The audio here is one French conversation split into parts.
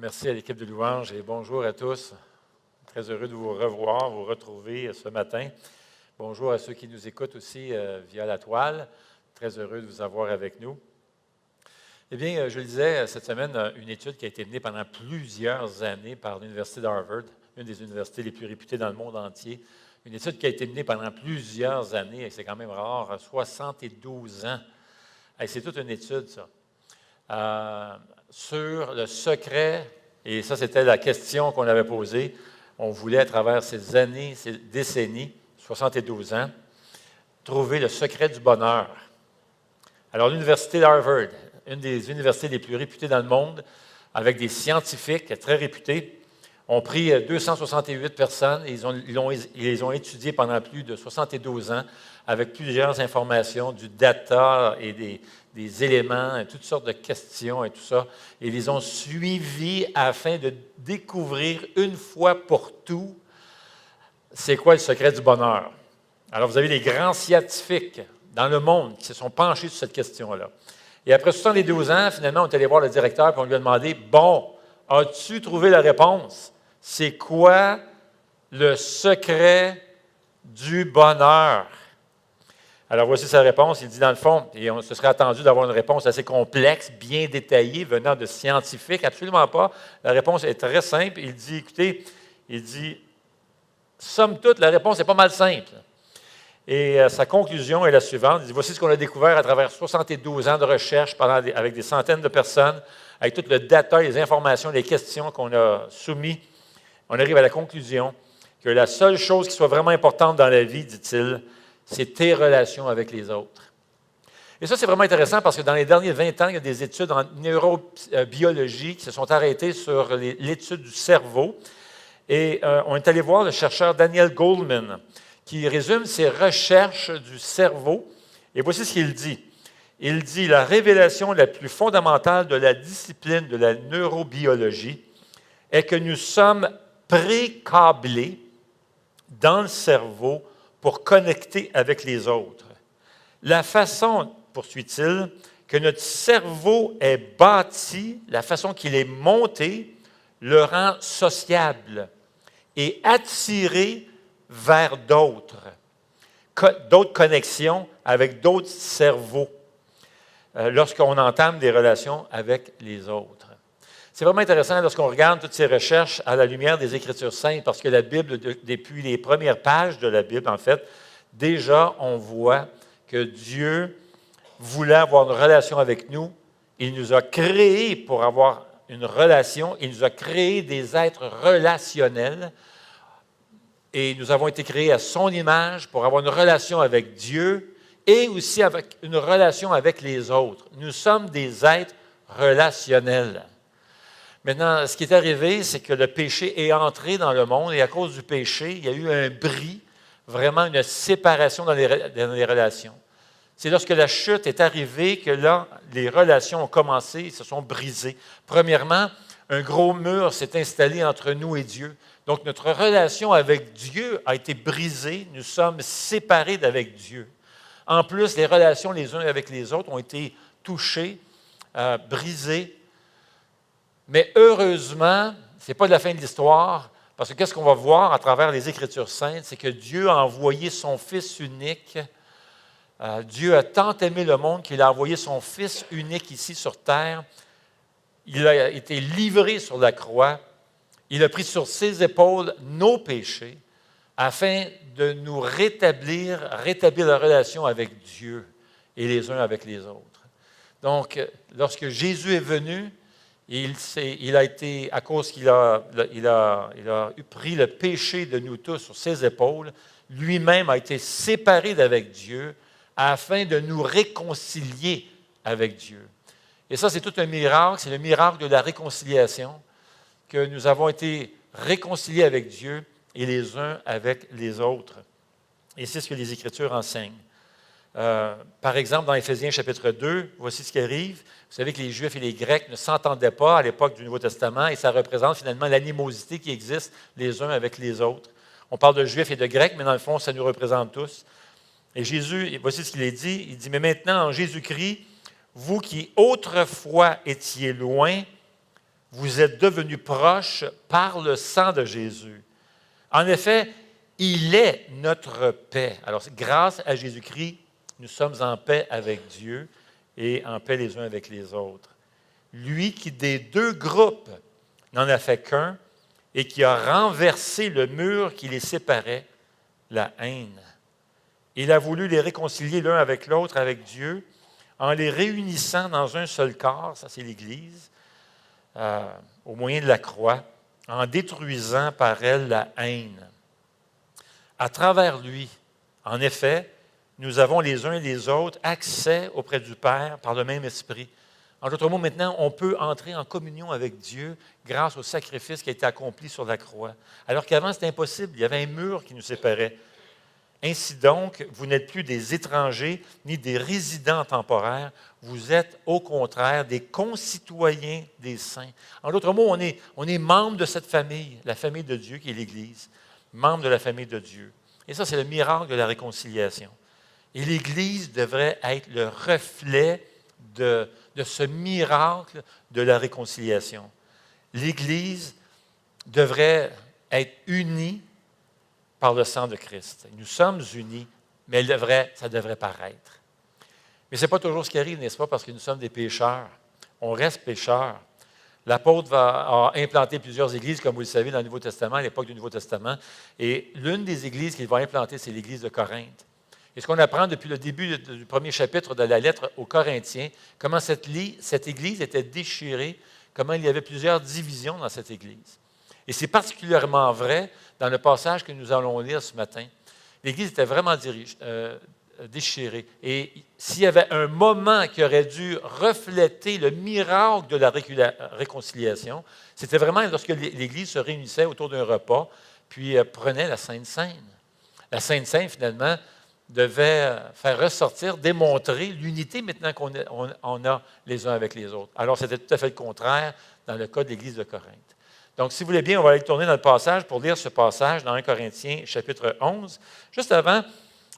Merci à l'équipe de Louange et bonjour à tous. Très heureux de vous revoir, vous retrouver ce matin. Bonjour à ceux qui nous écoutent aussi via la toile. Très heureux de vous avoir avec nous. Eh bien, je le disais cette semaine, une étude qui a été menée pendant plusieurs années par l'Université d'Harvard, une des universités les plus réputées dans le monde entier. Une étude qui a été menée pendant plusieurs années, et c'est quand même rare, 72 ans. Et c'est toute une étude, ça. Sur le secret, et ça c'était la question qu'on avait posée, on voulait à travers ces années, ces décennies, 72 ans, trouver le secret du bonheur. Alors l'Université d'Harvard, une des universités les plus réputées dans le monde, avec des scientifiques très réputés, ont pris 268 personnes et ils les ont étudiées pendant plus de 72 ans avec plusieurs informations, du data et des éléments, et toutes sortes de questions et tout ça. Et ils les ont suivis afin de découvrir une fois pour tout c'est quoi le secret du bonheur. Alors vous avez les grands scientifiques dans le monde qui se sont penchés sur cette question-là. Et après 72 ans, finalement, on est allé voir le directeur et on lui a demandé, « Bon, as-tu trouvé la réponse? C'est quoi le secret du bonheur? » Alors, voici sa réponse. Il dit, dans le fond, et on se serait attendu d'avoir une réponse assez complexe, bien détaillée, venant de scientifiques. Absolument pas. La réponse est très simple. Il dit, écoutez, somme toute, la réponse est pas mal simple. Et sa conclusion est la suivante. Il dit, voici ce qu'on a découvert à travers 72 ans de recherche avec des centaines de personnes, avec tout le data, les informations, les questions qu'on a soumises. On arrive à la conclusion que la seule chose qui soit vraiment importante dans la vie, dit-il, c'est tes relations avec les autres. Et ça, c'est vraiment intéressant parce que dans les derniers 20 ans, il y a des études en neurobiologie qui se sont arrêtées sur l'étude du cerveau. Et on est allé voir le chercheur Daniel Goleman qui résume ses recherches du cerveau. Et voici ce qu'il dit. Il dit « La révélation la plus fondamentale de la discipline de la neurobiologie est que nous sommes pré-câblés dans le cerveau pour connecter avec les autres. La façon, poursuit-il, que notre cerveau est bâti, la façon qu'il est monté, le rend sociable et attiré vers d'autres connexions avec d'autres cerveaux lorsqu'on entame des relations avec les autres. C'est vraiment intéressant lorsqu'on regarde toutes ces recherches à la lumière des Écritures saintes, parce que la Bible, depuis les premières pages de la Bible, en fait, déjà, on voit que Dieu voulait avoir une relation avec nous. Il nous a créés pour avoir une relation. Il nous a créés des êtres relationnels. Et nous avons été créés à son image pour avoir une relation avec Dieu et aussi avec une relation avec les autres. Nous sommes des êtres relationnels. Maintenant, ce qui est arrivé, c'est que le péché est entré dans le monde et à cause du péché, il y a eu un bris, vraiment une séparation dans les relations. C'est lorsque la chute est arrivée que là, les relations ont commencé et se sont brisées. Premièrement, un gros mur s'est installé entre nous et Dieu. Donc, notre relation avec Dieu a été brisée. Nous sommes séparés d'avec Dieu. En plus, les relations les uns avec les autres ont été touchées, brisées. Mais heureusement, ce n'est pas la fin de l'histoire, parce que qu'est-ce qu'on va voir à travers les Écritures saintes, c'est que Dieu a envoyé son Fils unique. Dieu a tant aimé le monde qu'il a envoyé son Fils unique ici sur terre. Il a été livré sur la croix. Il a pris sur ses épaules nos péchés afin de nous rétablir la relation avec Dieu et les uns avec les autres. Donc, lorsque Jésus est venu, il a été, à cause qu'il a pris le péché de nous tous sur ses épaules, lui-même a été séparé d'avec Dieu afin de nous réconcilier avec Dieu. Et ça, c'est tout un miracle, c'est le miracle de la réconciliation, que nous avons été réconciliés avec Dieu et les uns avec les autres. Et c'est ce que les Écritures enseignent. Par exemple, dans Éphésiens chapitre 2, voici ce qui arrive. Vous savez que les Juifs et les Grecs ne s'entendaient pas à l'époque du Nouveau Testament et ça représente finalement l'animosité qui existe les uns avec les autres. On parle de Juifs et de Grecs, mais dans le fond, ça nous représente tous. Et Jésus, voici ce qu'il est dit. Il dit, mais maintenant, en Jésus-Christ, vous qui autrefois étiez loin, vous êtes devenus proches par le sang de Jésus. En effet, il est notre paix. Alors, grâce à Jésus-Christ, nous sommes en paix avec Dieu et en paix les uns avec les autres. Lui qui, des deux groupes, n'en a fait qu'un et qui a renversé le mur qui les séparait, la haine. Il a voulu les réconcilier l'un avec l'autre, avec Dieu, en les réunissant dans un seul corps, ça c'est l'Église, au moyen de la croix, en détruisant par elle la haine. À travers lui, en effet, nous avons les uns et les autres accès auprès du Père par le même esprit. En d'autres mots, maintenant, on peut entrer en communion avec Dieu grâce au sacrifice qui a été accompli sur la croix. Alors qu'avant, c'était impossible. Il y avait un mur qui nous séparait. Ainsi donc, vous n'êtes plus des étrangers ni des résidents temporaires. Vous êtes, au contraire, des concitoyens des saints. En d'autres mots, on est membre de cette famille, la famille de Dieu qui est l'Église, membre de la famille de Dieu. Et ça, c'est le miracle de la réconciliation. Et l'Église devrait être le reflet de ce miracle de la réconciliation. L'Église devrait être unie par le sang de Christ. Nous sommes unis, mais ça devrait paraître. Mais ce n'est pas toujours ce qui arrive, n'est-ce pas, parce que nous sommes des pécheurs. On reste pécheurs. L'apôtre a implanté plusieurs églises, comme vous le savez, dans le Nouveau Testament, à l'époque du Nouveau Testament. Et l'une des églises qu'il va implanter, c'est l'église de Corinthe. Et ce qu'on apprend depuis le début du premier chapitre de la lettre aux Corinthiens, comment cette église était déchirée, comment il y avait plusieurs divisions dans cette église. Et c'est particulièrement vrai dans le passage que nous allons lire ce matin. L'Église était vraiment déchirée. Et s'il y avait un moment qui aurait dû refléter le miracle de la réconciliation, c'était vraiment lorsque l'Église se réunissait autour d'un repas, puis prenait la Sainte Seine. La Sainte Seine, finalement, devait faire ressortir, démontrer l'unité maintenant qu'on a les uns avec les autres. Alors, c'était tout à fait le contraire dans le cas de l'Église de Corinthe. Donc, si vous voulez bien, on va aller tourner dans le passage pour lire ce passage dans 1 Corinthiens, chapitre 11. Juste avant,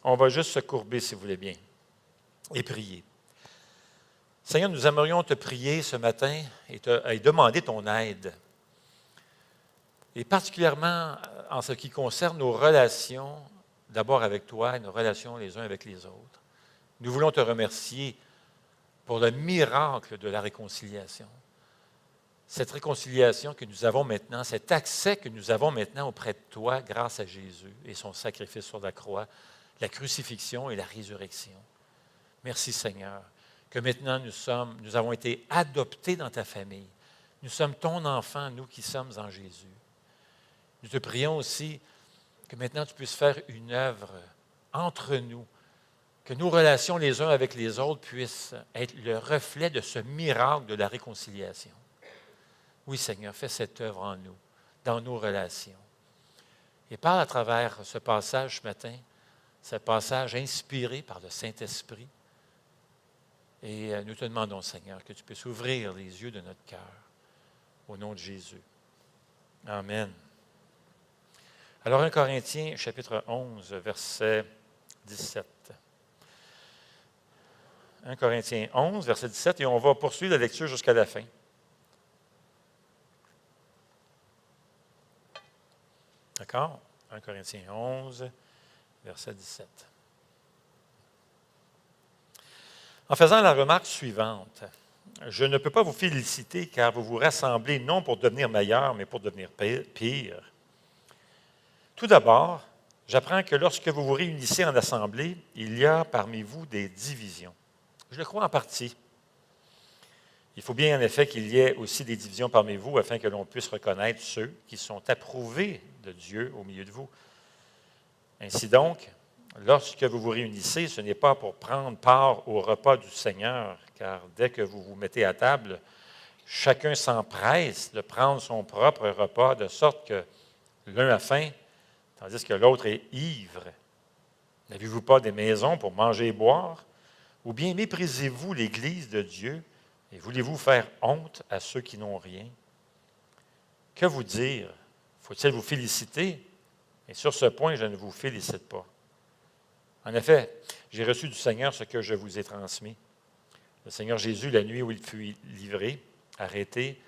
on va juste se courber, si vous voulez bien, et prier. Seigneur, nous aimerions te prier ce matin et demander ton aide. Et particulièrement en ce qui concerne nos relations, d'abord avec toi et nos relations les uns avec les autres. Nous voulons te remercier pour le miracle de la réconciliation. Cette réconciliation que nous avons maintenant, cet accès que nous avons maintenant auprès de toi grâce à Jésus et son sacrifice sur la croix, la crucifixion et la résurrection. Merci Seigneur, que maintenant nous avons été adoptés dans ta famille. Nous sommes ton enfant, nous qui sommes en Jésus. Nous te prions aussi que maintenant tu puisses faire une œuvre entre nous, que nos relations les uns avec les autres puissent être le reflet de ce miracle de la réconciliation. Oui, Seigneur, fais cette œuvre en nous, dans nos relations. Et parle à travers ce passage ce matin, ce passage inspiré par le Saint-Esprit. Et nous te demandons, Seigneur, que tu puisses ouvrir les yeux de notre cœur, au nom de Jésus. Amen. Alors, 1 Corinthiens, chapitre 11, verset 17. 1 Corinthiens 11, verset 17, et on va poursuivre la lecture jusqu'à la fin. D'accord? 1 Corinthiens 11, verset 17. En faisant la remarque suivante, je ne peux pas vous féliciter car vous vous rassemblez non pour devenir meilleur, mais pour devenir pire. Tout d'abord, j'apprends que lorsque vous vous réunissez en assemblée, il y a parmi vous des divisions. Je le crois en partie. Il faut bien en effet qu'il y ait aussi des divisions parmi vous afin que l'on puisse reconnaître ceux qui sont approuvés de Dieu au milieu de vous. Ainsi donc, lorsque vous vous réunissez, ce n'est pas pour prendre part au repas du Seigneur, car dès que vous vous mettez à table, chacun s'empresse de prendre son propre repas, de sorte que l'un a faim, tandis que l'autre est ivre. N'avez-vous pas des maisons pour manger et boire? Ou bien méprisez-vous l'Église de Dieu et voulez-vous faire honte à ceux qui n'ont rien? Que vous dire? Faut-il vous féliciter? Et sur ce point, je ne vous félicite pas. En effet, j'ai reçu du Seigneur ce que je vous ai transmis. Le Seigneur Jésus, la nuit où il fut livré, arrêté,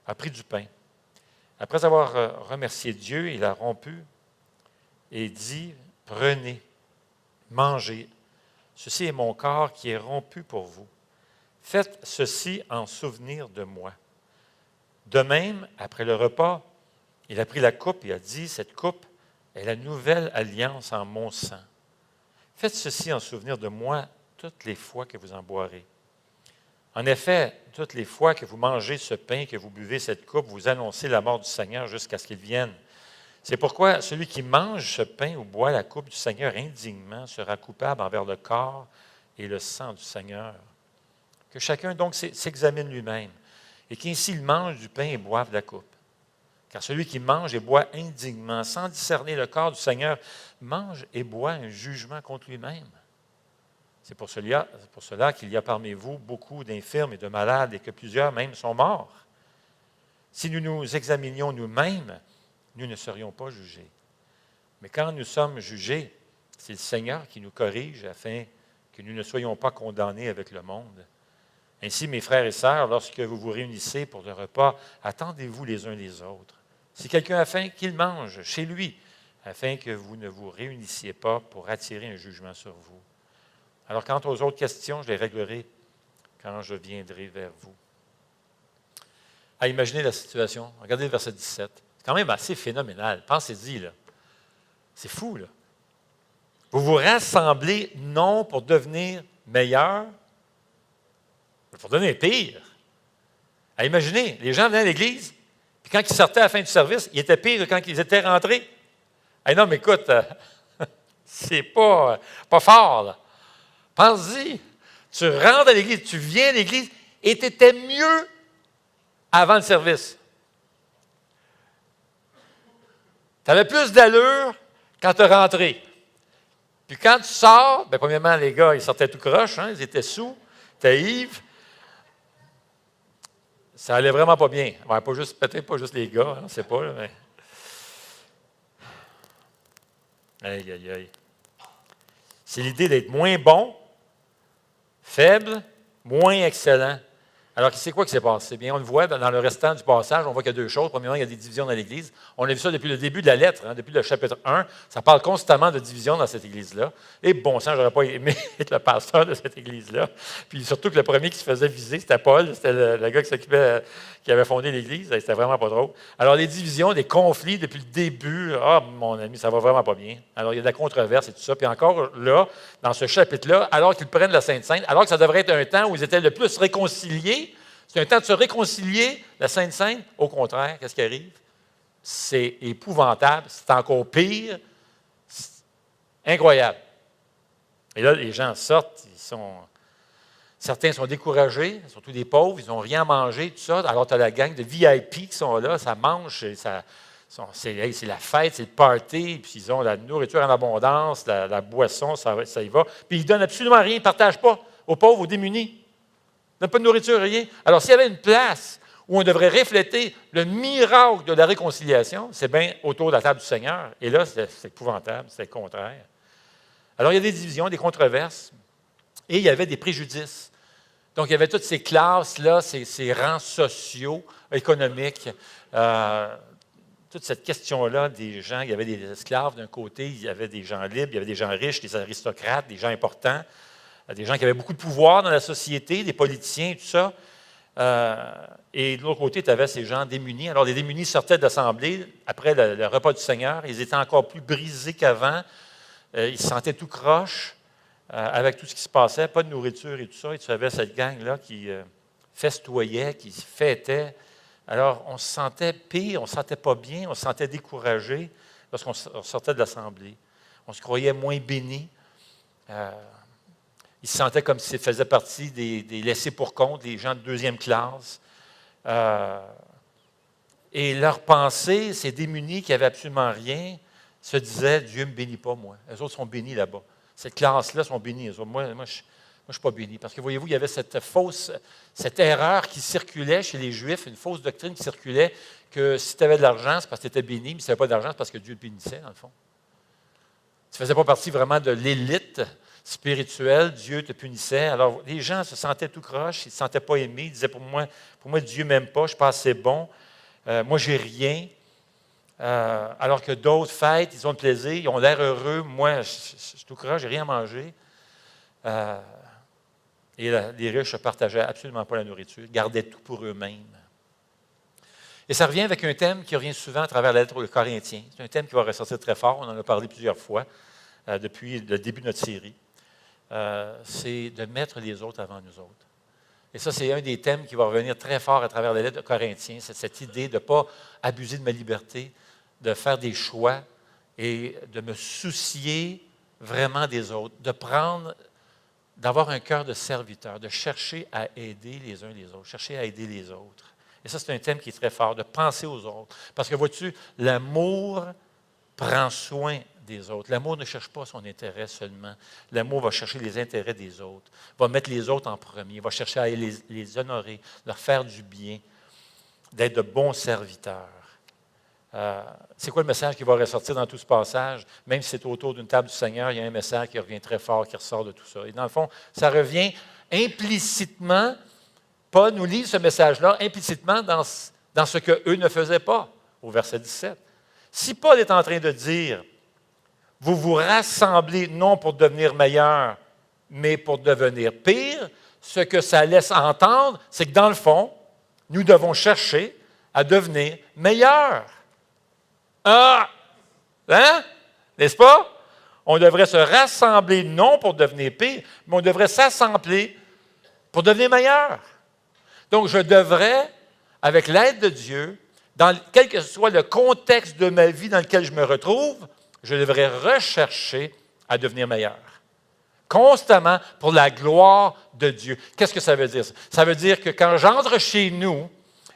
a pris du pain. Après avoir remercié Dieu, il a rompu et dit, « Prenez, mangez. Ceci est mon corps qui est rompu pour vous. Faites ceci en souvenir de moi. » De même, après le repas, il a pris la coupe et a dit, « Cette coupe est la nouvelle alliance en mon sang. Faites ceci en souvenir de moi toutes les fois que vous en boirez. En effet, toutes les fois que vous mangez ce pain, que vous buvez cette coupe, vous annoncez la mort du Seigneur jusqu'à ce qu'il vienne. C'est pourquoi celui qui mange ce pain ou boit la coupe du Seigneur indignement sera coupable envers le corps et le sang du Seigneur. Que chacun donc s'examine lui-même, et qu'ainsi il mange du pain et boive la coupe. Car celui qui mange et boit indignement, sans discerner le corps du Seigneur, mange et boit un jugement contre lui-même. C'est pour cela qu'il y a parmi vous beaucoup d'infirmes et de malades, et que plusieurs même sont morts. Si nous nous examinions nous-mêmes, nous ne serions pas jugés. Mais quand nous sommes jugés, c'est le Seigneur qui nous corrige afin que nous ne soyons pas condamnés avec le monde. Ainsi, mes frères et sœurs, lorsque vous vous réunissez pour le repas, attendez-vous les uns les autres. Si quelqu'un a faim, qu'il mange chez lui, afin que vous ne vous réunissiez pas pour attirer un jugement sur vous. Alors, quant aux autres questions, je les réglerai quand je viendrai vers vous. À imaginer la situation. Regardez le verset 17. C'est quand même assez phénoménal. Pensez-y, là. C'est fou, là. Vous vous rassemblez non pour devenir meilleur, mais pour devenir pire. À imaginer, les gens venaient à l'église, puis quand ils sortaient à la fin du service, ils étaient pires que quand ils étaient rentrés. Hey, non, mais écoute, c'est pas fort, là. Pense-y, tu rentres à l'église, tu viens à l'église et tu étais mieux avant le service. Tu avais plus d'allure quand tu es rentré. Puis quand tu sors, bien, premièrement, les gars, ils sortaient tout croche, hein, ils étaient sous, étaient ivres. Ça allait vraiment pas bien. Ouais, peut-être pas juste les gars, on ne sait pas, là, mais. Aïe, aïe, aïe. C'est l'idée d'être moins bon, faible, moins excellent. Alors, c'est quoi qui s'est passé? Bien, on le voit dans le restant du passage, on voit qu'il y a deux choses. Premièrement, il y a des divisions dans l'Église. On a vu ça depuis le début de la lettre, hein, depuis le chapitre 1. Ça parle constamment de division dans cette Église-là. Et bon sang, je n'aurais pas aimé être le pasteur de cette Église-là. Puis surtout que le premier qui se faisait viser, c'était Paul. C'était le gars qui avait fondé l'Église. C'était vraiment pas drôle. Alors, les divisions, des conflits depuis le début. Ah, mon ami, ça va vraiment pas bien. Alors, il y a de la controverse et tout ça. Puis encore là, dans ce chapitre-là, alors qu'ils prennent la Sainte-Sainte, alors que ça devrait être un temps où ils étaient le plus réconciliés, c'est un temps de se réconcilier, la Sainte-Sainte. Au contraire, qu'est-ce qui arrive? C'est épouvantable, c'est encore pire, c'est incroyable. Et là, les gens sortent, certains sont découragés, surtout des pauvres, ils n'ont rien à manger, tout ça. Alors, tu as la gang de VIP qui sont là, ça mange, c'est la fête, c'est le party, puis ils ont la nourriture en abondance, la boisson, ça y va. Puis ils ne donnent absolument rien, ils ne partagent pas aux pauvres, aux démunis. Ils n'ont pas de nourriture, rien. Alors, s'il y avait une place où on devrait refléter le miracle de la réconciliation, c'est bien autour de la table du Seigneur. Et là, c'est épouvantable, c'est le contraire. Alors, il y a des divisions, des controverses, et il y avait des préjudices. Donc, il y avait toutes ces classes-là, ces rangs sociaux, économiques, toute cette question-là des gens. Il y avait des esclaves d'un côté, il y avait des gens libres, il y avait des gens riches, des aristocrates, des gens importants, des gens qui avaient beaucoup de pouvoir dans la société, des politiciens, tout ça. Et de l'autre côté, tu avais ces gens démunis. Alors, les démunis sortaient de l'Assemblée après le repas du Seigneur. Ils étaient encore plus brisés qu'avant. Ils se sentaient tout croche avec tout ce qui se passait, pas de nourriture et tout ça. Et tu avais cette gang-là qui festoyait, qui fêtait. Alors, on se sentait pire, on ne se sentait pas bien, on se sentait découragé lorsqu'on sortait de l'Assemblée. On se croyait moins béni. Ils se sentaient comme s'ils faisaient partie des laissés pour compte, des gens de deuxième classe. Et leur pensée, ces démunis qui n'avaient absolument rien, se disaient « Dieu ne me bénit pas, moi. » Eux autres sont bénis là-bas. Cette classe-là sont bénis. Moi, je ne suis pas béni. Parce que voyez-vous, il y avait cette erreur qui circulait chez les Juifs, une fausse doctrine qui circulait, que si tu avais de l'argent, c'est parce que tu étais béni, mais si tu n'avais pas d'argent, c'est parce que Dieu te bénissait, dans le fond. ne faisais pas partie vraiment de l'élite spirituelle, Dieu te punissait. Alors, les gens se sentaient tout croche, ils ne se sentaient pas aimés. Ils disaient, pour moi Dieu ne m'aime pas, je ne suis pas assez bon. Moi, j'ai rien. Alors que d'autres fêtent, ils ont le plaisir, ils ont l'air heureux. Moi, je suis tout croche, je n'ai rien à manger. Et les riches ne partageaient absolument pas la nourriture, gardaient tout pour eux-mêmes. Et ça revient avec un thème qui revient souvent à travers la lettre aux Corinthiens. C'est un thème qui va ressortir très fort, on en a parlé plusieurs fois depuis le début de notre série. C'est de mettre les autres avant nous autres. Et ça, c'est un des thèmes qui va revenir très fort à travers la lettre aux Corinthiens, c'est cette idée de ne pas abuser de ma liberté, de faire des choix et de me soucier vraiment des autres, d'avoir un cœur de serviteur, de chercher à aider les uns les autres, chercher à aider les autres. Et ça, c'est un thème qui est très fort, de penser aux autres. Parce que, vois-tu, l'amour prend soin des autres. L'amour ne cherche pas son intérêt seulement. L'amour va chercher les intérêts des autres, va mettre les autres en premier, va chercher à les honorer, leur faire du bien, d'être de bons serviteurs. C'est quoi le message qui va ressortir dans tout ce passage? Même si c'est autour d'une table du Seigneur, il y a un message qui revient très fort, qui ressort de tout ça. Et dans le fond, ça revient implicitement. Paul nous lit ce message-là implicitement dans ce qu'eux ne faisaient pas, au verset 17. Si Paul est en train de dire, vous vous rassemblez non pour devenir meilleur, mais pour devenir pire, ce que ça laisse entendre, c'est que dans le fond, nous devons chercher à devenir meilleurs. Ah! Hein? N'est-ce pas? On devrait se rassembler non pour devenir pire, mais on devrait s'assembler pour devenir meilleur. Donc, je devrais, avec l'aide de Dieu, quel que soit le contexte de ma vie dans lequel je me retrouve, je devrais rechercher à devenir meilleur. Constamment pour la gloire de Dieu. Qu'est-ce que ça veut dire? Ça veut dire que quand j'entre chez nous,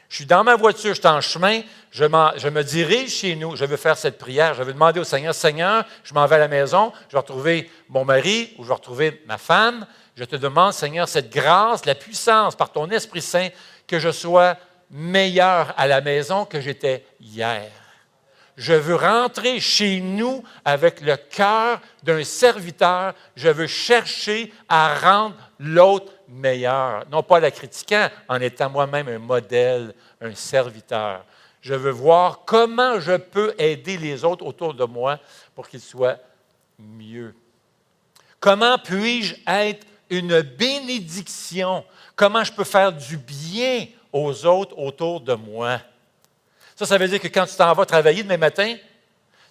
je suis dans ma voiture, je suis en chemin, je me dirige chez nous, je veux faire cette prière, je veux demander au Seigneur, Seigneur, je m'en vais à la maison, je vais retrouver mon mari ou je vais retrouver ma femme. Je te demande, Seigneur, cette grâce, la puissance par ton Esprit Saint, que je sois meilleur à la maison que j'étais hier. Je veux rentrer chez nous avec le cœur d'un serviteur. Je veux chercher à rendre l'autre meilleur. Non pas la critiquant, en étant moi-même un modèle, un serviteur. Je veux voir comment je peux aider les autres autour de moi pour qu'ils soient mieux. Comment puis-je être une bénédiction? Comment je peux faire du bien aux autres autour de moi? Ça veut dire que quand tu t'en vas travailler demain matin,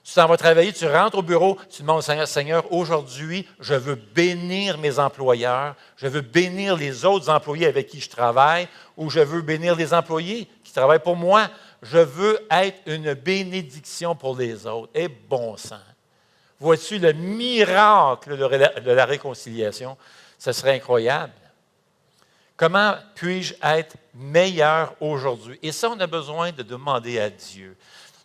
tu t'en vas travailler, tu rentres au bureau, tu demandes au Seigneur, Seigneur, aujourd'hui, je veux bénir mes employeurs, je veux bénir les autres employés avec qui je travaille, ou je veux bénir les employés qui travaillent pour moi. Je veux être une bénédiction pour les autres. Et bon sang! Vois-tu le miracle de la réconciliation? Ce serait incroyable. Comment puis-je être meilleur aujourd'hui? Et ça, on a besoin de demander à Dieu.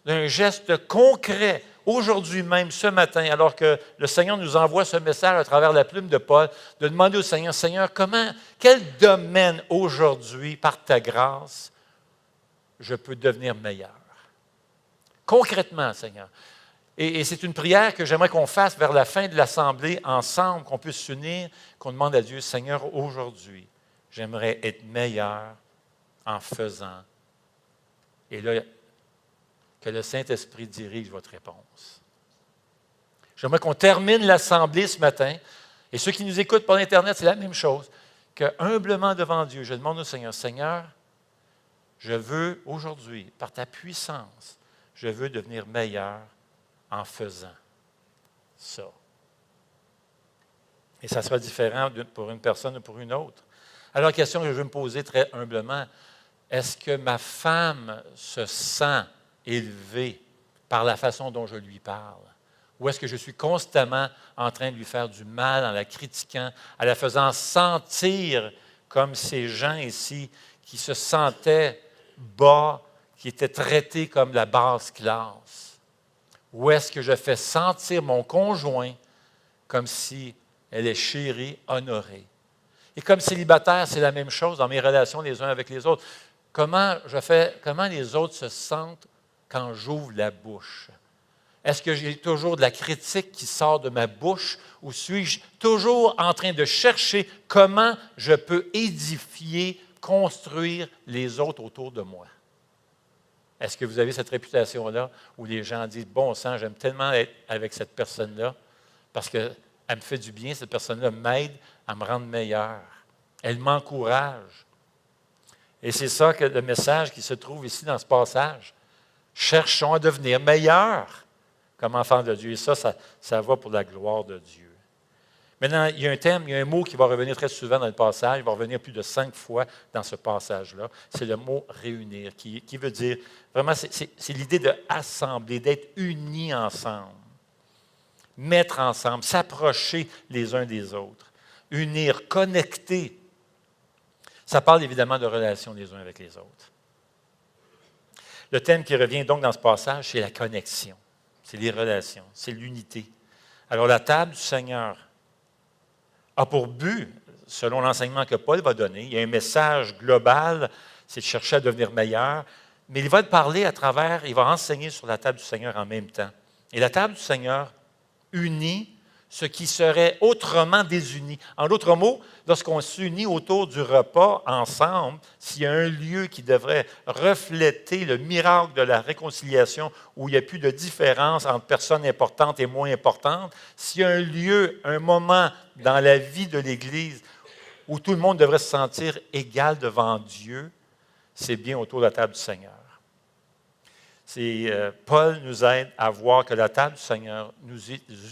D'un geste concret, aujourd'hui même, ce matin, alors que le Seigneur nous envoie ce message à travers la plume de Paul, de demander au Seigneur, Seigneur, quel domaine aujourd'hui, par ta grâce, je peux devenir meilleur? Concrètement, Seigneur. Et c'est une prière que j'aimerais qu'on fasse vers la fin de l'Assemblée, ensemble, qu'on puisse s'unir, qu'on demande à Dieu, Seigneur, aujourd'hui, j'aimerais être meilleur en faisant. Et là, que le Saint-Esprit dirige votre réponse. J'aimerais qu'on termine l'Assemblée ce matin. Et ceux qui nous écoutent par Internet, c'est la même chose. Que humblement devant Dieu, je demande au Seigneur, Seigneur, je veux aujourd'hui, par ta puissance, je veux devenir meilleur en faisant ça. Et ça sera différent pour une personne ou pour une autre. Alors, la question que je veux me poser très humblement, est-ce que ma femme se sent élevée par la façon dont je lui parle? Ou est-ce que je suis constamment en train de lui faire du mal en la critiquant, en la faisant sentir comme ces gens ici qui se sentaient bas, qui étaient traités comme la basse classe? Ou est-ce que je fais sentir mon conjoint comme si elle est chérie, honorée? Et comme célibataire, c'est la même chose dans mes relations les uns avec les autres. Comment les autres se sentent quand j'ouvre la bouche? Est-ce que j'ai toujours de la critique qui sort de ma bouche ou suis-je toujours en train de chercher comment je peux édifier, construire les autres autour de moi? Est-ce que vous avez cette réputation-là où les gens disent « Bon sang, j'aime tellement être avec cette personne-là parce qu'elle me fait du bien, cette personne-là m'aide à me rendre meilleur. Elle m'encourage. » Et c'est ça que le message qui se trouve ici dans ce passage. Cherchons à devenir meilleurs comme enfants de Dieu. Et ça va pour la gloire de Dieu. Maintenant, il y a un thème, il y a un mot qui va revenir très souvent dans le passage, il va revenir plus de 5 fois dans ce passage-là. C'est le mot réunir, qui veut dire, vraiment, c'est l'idée de assembler, d'être unis ensemble, mettre ensemble, s'approcher les uns des autres, unir, connecter. Ça parle évidemment de relations les uns avec les autres. Le thème qui revient donc dans ce passage, c'est la connexion, c'est les relations, c'est l'unité. Alors, la table du Seigneur a pour but, selon l'enseignement que Paul va donner, il y a un message global, c'est de chercher à devenir meilleur, mais il va te parler à travers, il va enseigner sur la table du Seigneur en même temps. Et la table du Seigneur unit ce qui serait autrement désuni. En d'autres mots, lorsqu'on s'unit autour du repas ensemble, s'il y a un lieu qui devrait refléter le miracle de la réconciliation, où il n'y a plus de différence entre personnes importantes et moins importantes, s'il y a un lieu, un moment dans la vie de l'Église où tout le monde devrait se sentir égal devant Dieu, c'est bien autour de la table du Seigneur. Paul nous aide à voir que la table du Seigneur nous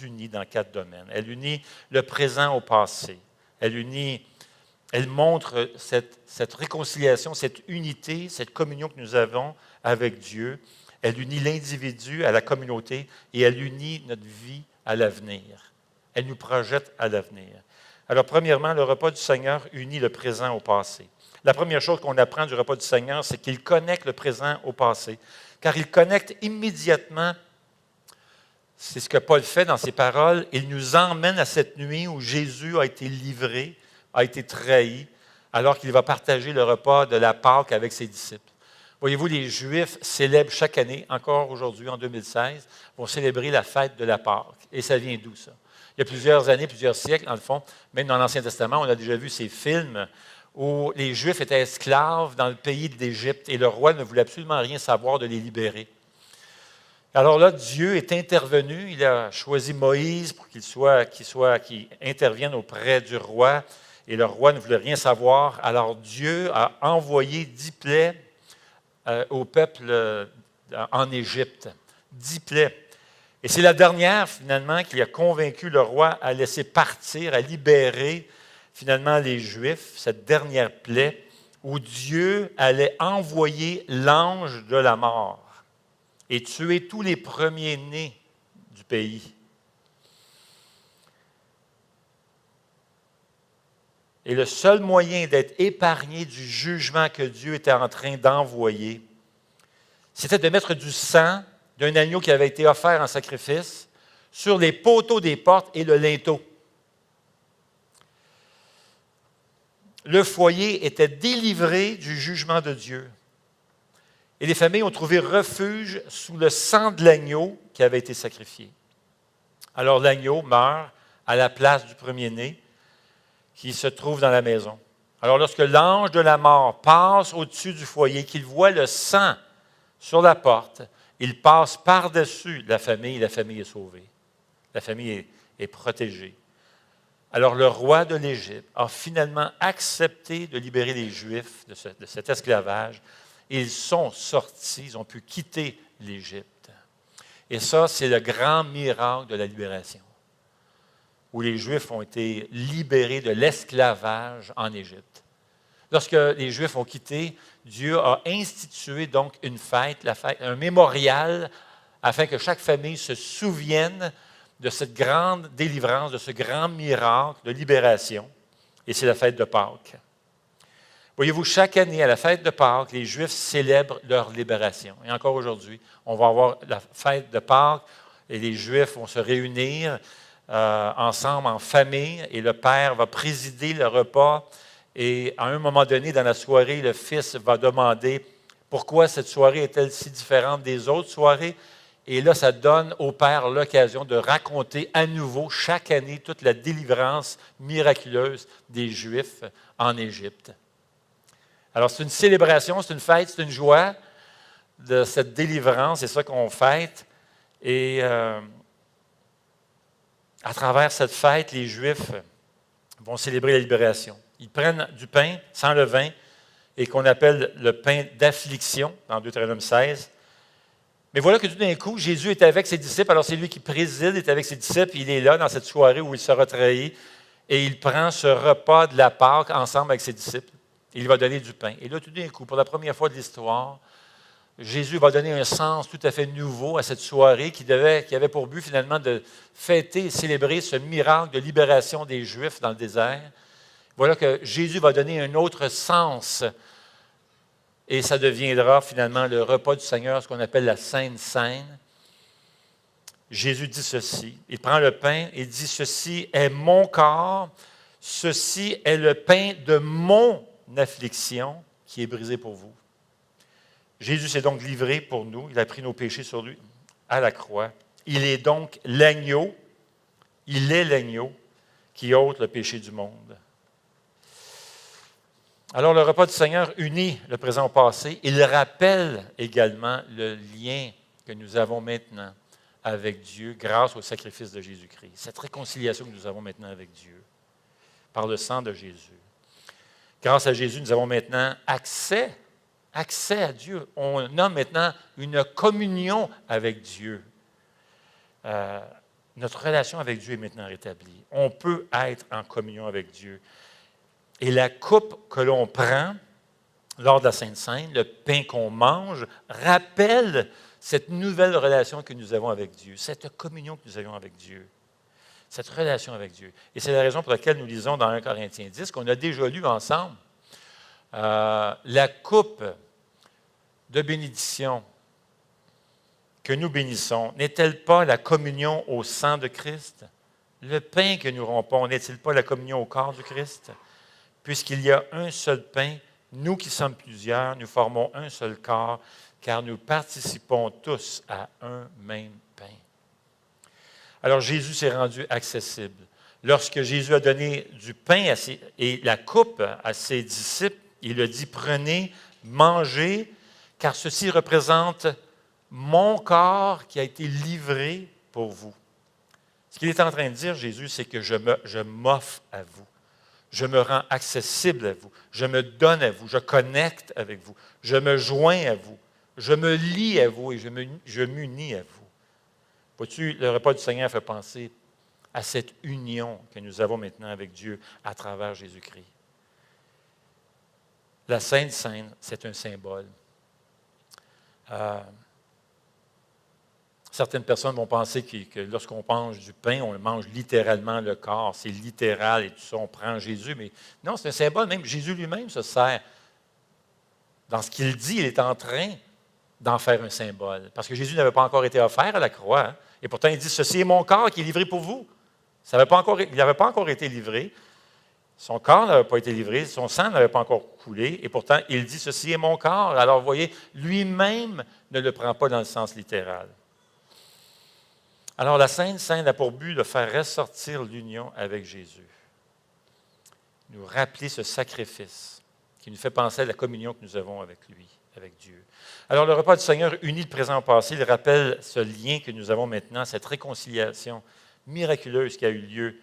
unit dans 4 domaines. Elle unit le présent au passé. Elle montre cette réconciliation, cette unité, cette communion que nous avons avec Dieu. Elle unit l'individu à la communauté et elle unit notre vie à l'avenir. Elle nous projette à l'avenir. Alors, premièrement, le repas du Seigneur unit le présent au passé. La première chose qu'on apprend du repas du Seigneur, c'est qu'il connecte le présent au passé. Car il connecte immédiatement, c'est ce que Paul fait dans ses paroles, il nous emmène à cette nuit où Jésus a été livré, a été trahi, alors qu'il va partager le repas de la Pâque avec ses disciples. Voyez-vous, les Juifs célèbrent chaque année, encore aujourd'hui, en 2016, vont célébrer la fête de la Pâque. Et ça vient d'où, ça? Il y a plusieurs années, plusieurs siècles, dans le fond, même dans l'Ancien Testament, on a déjà vu ces films où les Juifs étaient esclaves dans le pays d'Égypte et le roi ne voulait absolument rien savoir de les libérer. Alors là, Dieu est intervenu, il a choisi Moïse pour qu'il intervienne auprès du roi et le roi ne voulait rien savoir. Alors Dieu a envoyé 10 plaies au peuple en Égypte, 10 plaies. Et c'est la dernière, finalement, qui a convaincu le roi à laisser partir, à libérer finalement les Juifs, cette dernière plaie, où Dieu allait envoyer l'ange de la mort et tuer tous les premiers-nés du pays. Et le seul moyen d'être épargné du jugement que Dieu était en train d'envoyer, c'était de mettre du sang d'un agneau qui avait été offert en sacrifice sur les poteaux des portes et le linteau. Le foyer était délivré du jugement de Dieu. Et les familles ont trouvé refuge sous le sang de l'agneau qui avait été sacrifié. Alors l'agneau meurt à la place du premier-né qui se trouve dans la maison. Alors lorsque l'ange de la mort passe au-dessus du foyer, qu'il voit le sang sur la porte, il passe par-dessus la famille est sauvée. La famille est protégée. Alors le roi de l'Égypte a finalement accepté de libérer les Juifs de cet esclavage. Ils sont sortis, ils ont pu quitter l'Égypte. Et ça, c'est le grand miracle de la libération, où les Juifs ont été libérés de l'esclavage en Égypte. Lorsque les Juifs ont quitté, Dieu a institué donc une fête, un mémorial, afin que chaque famille se souvienne de cette grande délivrance, de ce grand miracle de libération. Et c'est la fête de Pâques. Voyez-vous, chaque année, à la fête de Pâques, les Juifs célèbrent leur libération. Et encore aujourd'hui, on va avoir la fête de Pâques et les Juifs vont se réunir ensemble en famille et le père va présider le repas. Et à un moment donné, dans la soirée, le fils va demander pourquoi cette soirée est-elle si différente des autres soirées. Et là, ça donne au Père l'occasion de raconter à nouveau chaque année toute la délivrance miraculeuse des Juifs en Égypte. Alors, c'est une célébration, c'est une fête, c'est une joie de cette délivrance, c'est ça qu'on fête. Et à travers cette fête, les Juifs vont célébrer la libération. Ils prennent du pain sans levain et qu'on appelle le pain d'affliction dans Deutéronome 16. Mais voilà que tout d'un coup, Jésus est avec ses disciples. Alors c'est lui qui préside, est avec ses disciples. Il est là dans cette soirée où il sera trahi et il prend ce repas de la Pâque ensemble avec ses disciples. Il va donner du pain. Et là, tout d'un coup, pour la première fois de l'histoire, Jésus va donner un sens tout à fait nouveau à cette soirée qui avait pour but finalement de fêter et célébrer ce miracle de libération des Juifs dans le désert. Voilà que Jésus va donner un autre sens et ça deviendra finalement le repas du Seigneur, ce qu'on appelle la Sainte Seine. Jésus dit ceci, il prend le pain et dit « Ceci est mon corps, ceci est le pain de mon affliction qui est brisé pour vous. » Jésus s'est donc livré pour nous, il a pris nos péchés sur lui à la croix. Il est donc l'agneau, il est l'agneau qui ôte le péché du monde. Alors, le repas du Seigneur unit le présent au passé. Il rappelle également le lien que nous avons maintenant avec Dieu grâce au sacrifice de Jésus-Christ. Cette réconciliation que nous avons maintenant avec Dieu par le sang de Jésus. Grâce à Jésus, nous avons maintenant accès à Dieu. On a maintenant une communion avec Dieu. Notre relation avec Dieu est maintenant rétablie. On peut être en communion avec Dieu. Et la coupe que l'on prend lors de la Sainte Seine, le pain qu'on mange, rappelle cette nouvelle relation que nous avons avec Dieu, cette communion que nous avons avec Dieu, cette relation avec Dieu. Et c'est la raison pour laquelle nous lisons dans 1 Corinthiens 10, qu'on a déjà lu ensemble, la coupe de bénédiction que nous bénissons, n'est-elle pas la communion au sang de Christ? Le pain que nous rompons, n'est-il pas la communion au corps du Christ? Puisqu'il y a un seul pain, nous qui sommes plusieurs, nous formons un seul corps, car nous participons tous à un même pain. Alors Jésus s'est rendu accessible. Lorsque Jésus a donné du pain et la coupe à ses disciples, il a dit, prenez, mangez, car ceci représente mon corps qui a été livré pour vous. Ce qu'il est en train de dire, Jésus, c'est que je m'offre à vous. Je me rends accessible à vous. Je me donne à vous. Je connecte avec vous. Je me joins à vous. Je me lie à vous et je m'unis à vous. Vois-tu, le repas du Seigneur fait penser à cette union que nous avons maintenant avec Dieu à travers Jésus-Christ. La Sainte Seine, c'est un symbole. Certaines personnes vont penser que lorsqu'on mange du pain, on mange littéralement le corps. C'est littéral et tout ça, on prend Jésus. Mais non, c'est un symbole. Même Jésus lui-même se sert. Dans ce qu'il dit, il est en train d'en faire un symbole. Parce que Jésus n'avait pas encore été offert à la croix. Hein? Et pourtant, il dit, ceci est mon corps qui est livré pour vous. Il n'avait pas encore été livré. Son corps n'avait pas été livré. Son sang n'avait pas encore coulé. Et pourtant, il dit, ceci est mon corps. Alors, vous voyez, lui-même ne le prend pas dans le sens littéral. Alors, la Sainte Seine a pour but de faire ressortir l'union avec Jésus. Nous rappeler ce sacrifice qui nous fait penser à la communion que nous avons avec lui, avec Dieu. Alors, le repas du Seigneur unit le présent au passé. Il rappelle ce lien que nous avons maintenant, cette réconciliation miraculeuse qui a eu lieu,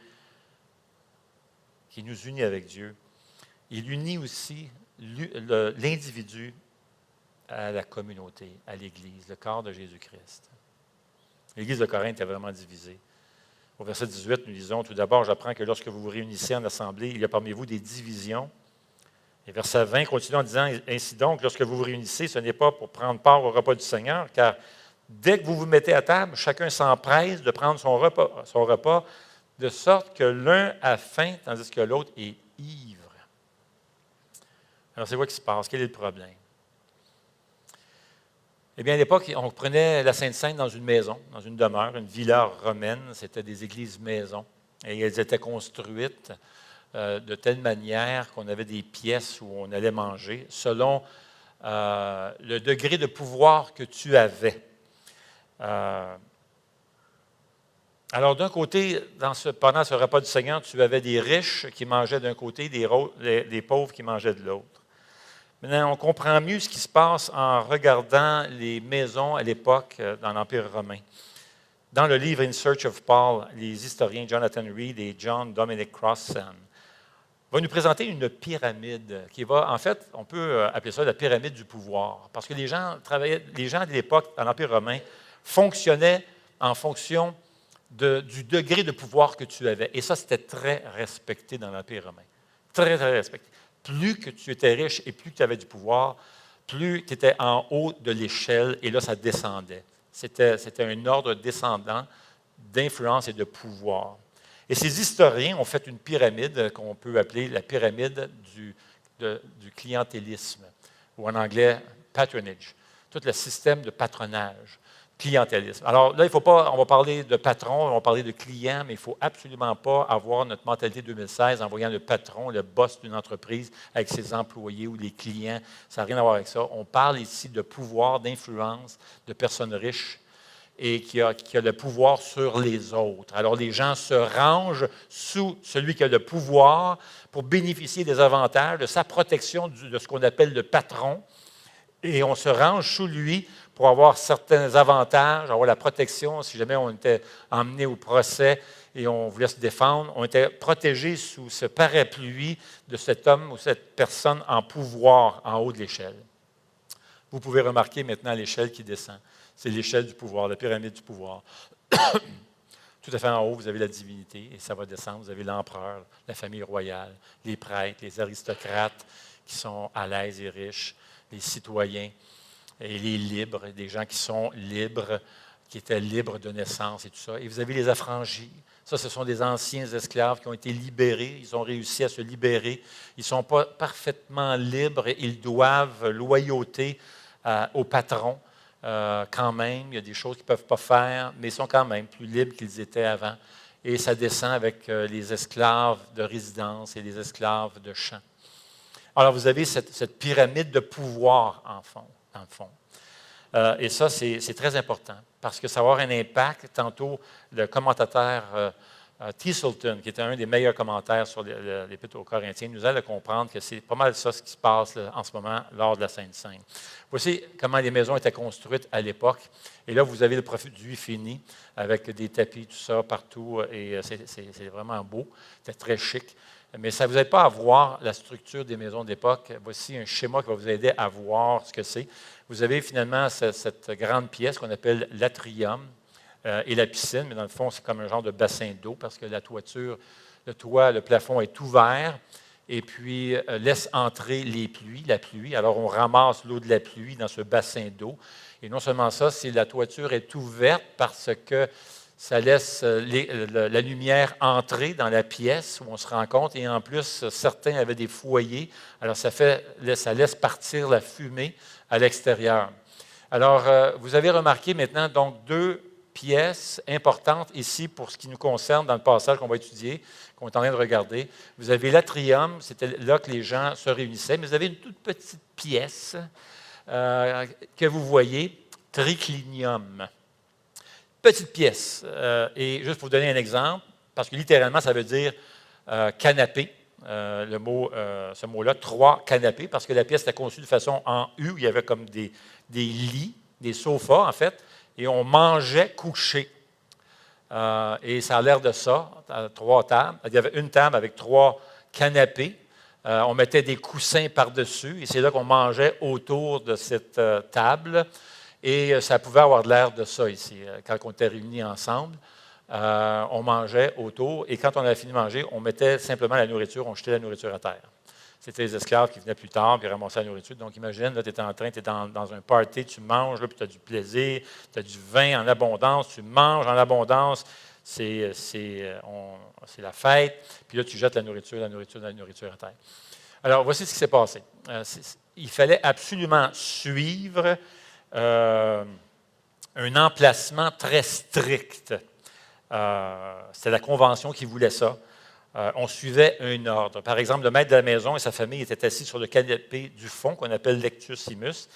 qui nous unit avec Dieu. Il unit aussi l'individu à la communauté, à l'Église, le corps de Jésus-Christ. L'Église de Corinthe est vraiment divisée. Au verset 18, nous lisons, tout d'abord, j'apprends que lorsque vous vous réunissez en assemblée, il y a parmi vous des divisions. Et verset 20 continue en disant, ainsi donc, lorsque vous vous réunissez, ce n'est pas pour prendre part au repas du Seigneur, car dès que vous vous mettez à table, chacun s'empresse de prendre son repas, de sorte que l'un a faim, tandis que l'autre est ivre. Alors, c'est quoi qui se passe? Quel est le problème? Eh bien, à l'époque, on prenait la Sainte Seine dans une maison, dans une demeure, une villa romaine. C'était des églises-maisons. Et elles étaient construites de telle manière qu'on avait des pièces où on allait manger selon le degré de pouvoir que tu avais. Euh, alors, d'un côté, pendant ce repas du Seigneur, tu avais des riches qui mangeaient d'un côté, des pauvres qui mangeaient de l'autre. Maintenant, on comprend mieux ce qui se passe en regardant les maisons à l'époque dans l'Empire romain. Dans le livre In Search of Paul, les historiens Jonathan Reed et John Dominic Crossan vont nous présenter une pyramide qui va, en fait, on peut appeler ça la pyramide du pouvoir, parce que les gens de l'époque dans l'Empire romain fonctionnaient en fonction du degré de pouvoir que tu avais. Et ça, c'était très respecté dans l'Empire romain. Très, très respecté. Plus que tu étais riche et plus que tu avais du pouvoir, plus tu étais en haut de l'échelle, et là, ça descendait. C'était un ordre descendant d'influence et de pouvoir. Et ces historiens ont fait une pyramide qu'on peut appeler la pyramide du clientélisme, ou en anglais, patronage, tout le système de patronage. Clientélisme. Alors là, on va parler de patron, on va parler de client, mais il ne faut absolument pas avoir notre mentalité 2016 en voyant le patron, le boss d'une entreprise avec ses employés ou les clients. Ça n'a rien à voir avec ça. On parle ici de pouvoir, d'influence, de personnes riches et qui a le pouvoir sur les autres. Alors les gens se rangent sous celui qui a le pouvoir pour bénéficier des avantages, de sa protection, de ce qu'on appelle le patron. Et on se range sous lui pour avoir certains avantages, avoir la protection. Si jamais on était emmené au procès et on voulait se défendre, on était protégé sous ce parapluie de cet homme ou cette personne en pouvoir en haut de l'échelle. Vous pouvez remarquer maintenant l'échelle qui descend. C'est l'échelle du pouvoir, la pyramide du pouvoir. Tout à fait en haut, vous avez la divinité et ça va descendre. Vous avez l'empereur, la famille royale, les prêtres, les aristocrates qui sont à l'aise et riches, les citoyens et les libres, des gens qui sont libres, qui étaient libres de naissance et tout ça. Et vous avez les affranchis. Ça, ce sont des anciens esclaves qui ont été libérés. Ils ont réussi à se libérer. Ils ne sont pas parfaitement libres. Ils doivent loyauté au patron quand même. Il y a des choses qu'ils ne peuvent pas faire, mais ils sont quand même plus libres qu'ils étaient avant. Et ça descend avec les esclaves de résidence et les esclaves de champ. Alors, vous avez cette pyramide de pouvoir, dans le fond. Et ça, c'est très important parce que ça va avoir un impact. Tantôt, le commentateur Thistleton, qui était un des meilleurs commentaires sur l'Épître aux Corinthiens, nous aide à comprendre que c'est pas mal ça ce qui se passe là, en ce moment lors de la Sainte Seine. Voici comment les maisons étaient construites à l'époque. Et là, vous avez le produit fini avec des tapis, tout ça, partout. Et c'est vraiment beau. C'est très chic. Mais ça ne vous aide pas à voir la structure des maisons d'époque. Voici un schéma qui va vous aider à voir ce que c'est. Vous avez finalement cette grande pièce qu'on appelle l'atrium et la piscine, mais dans le fond, c'est comme un genre de bassin d'eau parce que la toiture, le plafond est ouvert et puis laisse entrer la pluie. Alors, on ramasse l'eau de la pluie dans ce bassin d'eau. Et non seulement ça, c'est la toiture est ouverte parce que ça laisse la lumière entrer dans la pièce où on se rencontre. Et en plus, certains avaient des foyers. Alors, ça laisse partir la fumée à l'extérieur. Alors, vous avez remarqué maintenant donc deux pièces importantes ici pour ce qui nous concerne dans le passage qu'on va étudier, qu'on est en train de regarder. Vous avez l'atrium, c'était là que les gens se réunissaient, mais vous avez une toute petite pièce que vous voyez, triclinium. Petite pièce. Et juste pour vous donner un exemple, parce que littéralement, ça veut dire canapé. Ce mot-là, 3 canapés, parce que la pièce était conçue de façon en U, il y avait comme des lits, des sofas, en fait, et on mangeait couché. Et ça a l'air de ça, 3 tables. Il y avait une table avec 3 canapés. On mettait des coussins par-dessus, et c'est là qu'on mangeait autour de cette table. Et ça pouvait avoir de l'air de ça ici. Quand on était réunis ensemble, on mangeait autour. Et quand on avait fini de manger, on mettait simplement la nourriture, on jetait la nourriture à terre. C'était les esclaves qui venaient plus tard et ramassaient la nourriture. Donc, imagine, là, tu es dans un party, tu manges, là, puis tu as du plaisir, tu as du vin en abondance, tu manges en abondance. C'est la fête. Puis là, tu jettes la nourriture à terre. Alors, voici ce qui s'est passé. Il fallait absolument suivre un emplacement très strict. C'était la Convention qui voulait ça. On suivait un ordre. Par exemple, le maître de la maison et sa famille étaient assis sur le canapé du fond, qu'on appelle lectus imus.